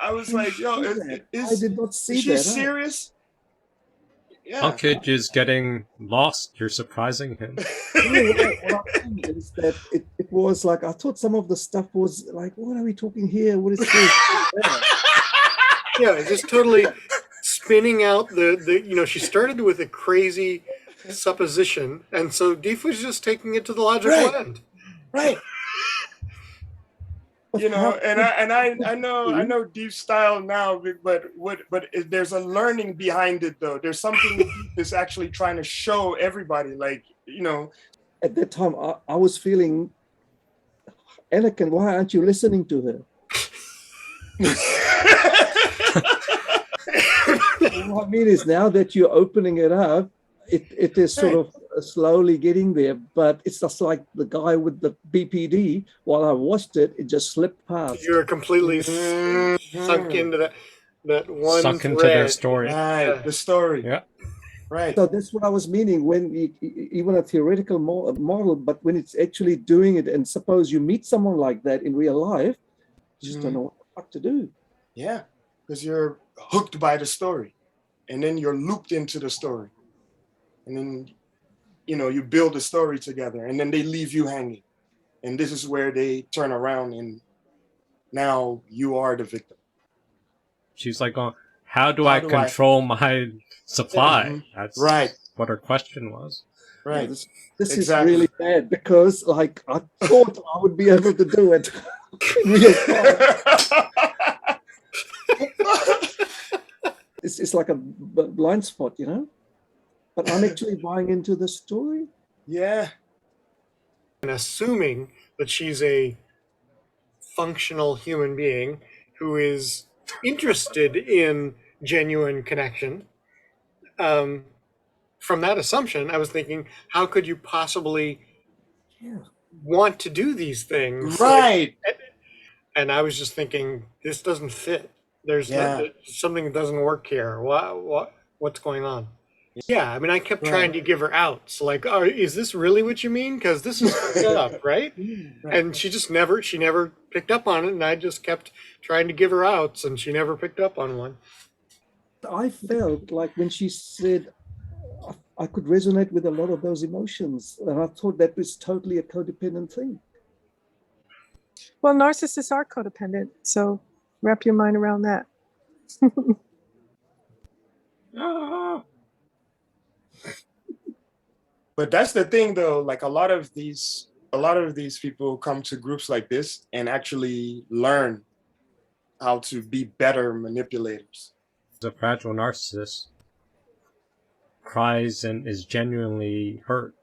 I was like, yo, I did not see is she that. serious? Yeah. Pankaj is getting lost. You're surprising him. What I'm saying is that it was like, I thought some of the stuff was like, what are we talking here? What is this? Yeah, it's just totally spinning out the she started with a crazy supposition, and so Deef was just taking it to the logical end. Right. You know, and I know Deep style now, but there's a learning behind it though. There's something Deep is actually trying to show everybody, like, you know. At that time, I was feeling, Anakin, why aren't you listening to her? What I mean is, now that you're opening it up, it is sort of slowly getting there, but it's just like the guy with the BPD. While I watched it, it just slipped past. You're completely sunk into that one Sunk thread. into their story. Right, the story. Yeah. Right. So that's what I was meaning when even a theoretical model, but when it's actually doing it, and suppose you meet someone like that in real life, you just don't know what the fuck to do. Yeah, because you're hooked by the story, and then you're looped into the story, and then, you know, you build a story together, and then they leave you hanging, and this is where they turn around, and now you are the victim. She's like, oh, how do I control my supply? That's right. What her question was. Right. Yeah, this is really bad, because like I thought I would be able to do it in real time. It's like a blind spot, you know? But I'm actually buying into the story. Yeah. And assuming that she's a functional human being who is interested in genuine connection. From that assumption, I was thinking, how could you possibly want to do these things? Right. And I was just thinking, this doesn't fit. There's something that doesn't work here. What's going on? Yeah, I mean, I kept trying to give her outs. Like, oh, is this really what you mean? Because this is fucked up, right? And she never picked up on it, and I just kept trying to give her outs, and she never picked up on one. I felt like when she said, I could resonate with a lot of those emotions, and I thought that was totally a codependent thing. Well, narcissists are codependent, so wrap your mind around that. But that's the thing, though. Like a lot of these people come to groups like this and actually learn how to be better manipulators. The fragile narcissist cries and is genuinely hurt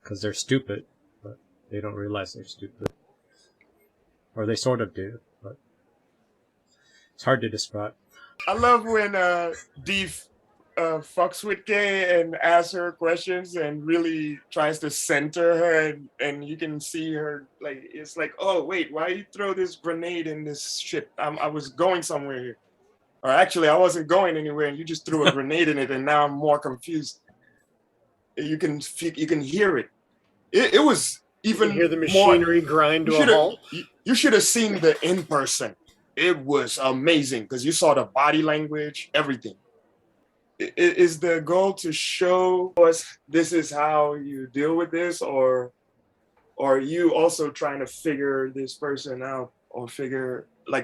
because they're stupid, but they don't realize they're stupid, or they sort of do, but it's hard to describe. I love when Deef fucks with Kay and asks her questions and really tries to center her, and you can see her, like, it's like, oh wait, why you throw this grenade in this shit? I was going somewhere here, or actually I wasn't going anywhere, and you just threw a grenade in it, and now I'm more confused. You can hear it. It was even you hear the machinery grind to a halt. You should have seen the in person. It was amazing because you saw the body language, everything. Is the goal to show us this is how you deal with this, or are you also trying to figure this person out, or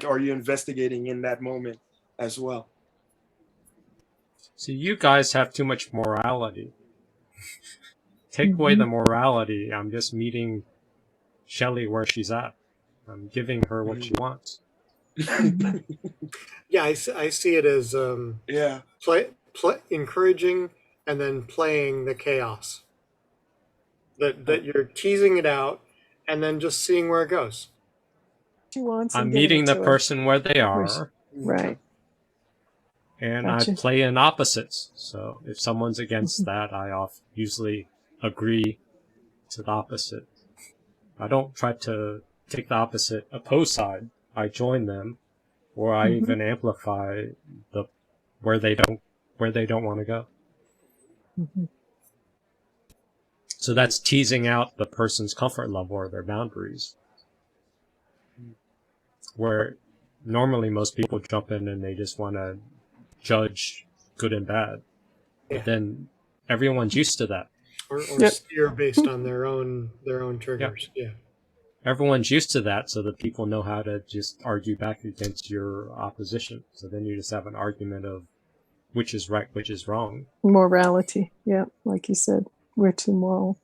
are you investigating in that moment as well? See, you guys have too much morality. Take away the morality. I'm just meeting Shelley where she's at. I'm giving her what she wants. Yeah, I see it as encouraging and then playing the chaos. That you're teasing it out and then just seeing where it goes. She wants. I'm meeting the person where they are. Right. And I play in opposites. So if someone's against that, I usually agree to the opposite. I don't try to take the opposite opposed side. I join them, or I even amplify where they don't want to go. So that's teasing out the person's comfort level or their boundaries. Where normally most people jump in and they just want to judge good and bad. Yeah. But then everyone's used to that. Or Yep. steer based on their own triggers. Yeah. Everyone's used to that, so that people know how to just argue back against your opposition. So then you just have an argument of which is right, which is wrong. Morality. Yeah, like you said, we're too moral.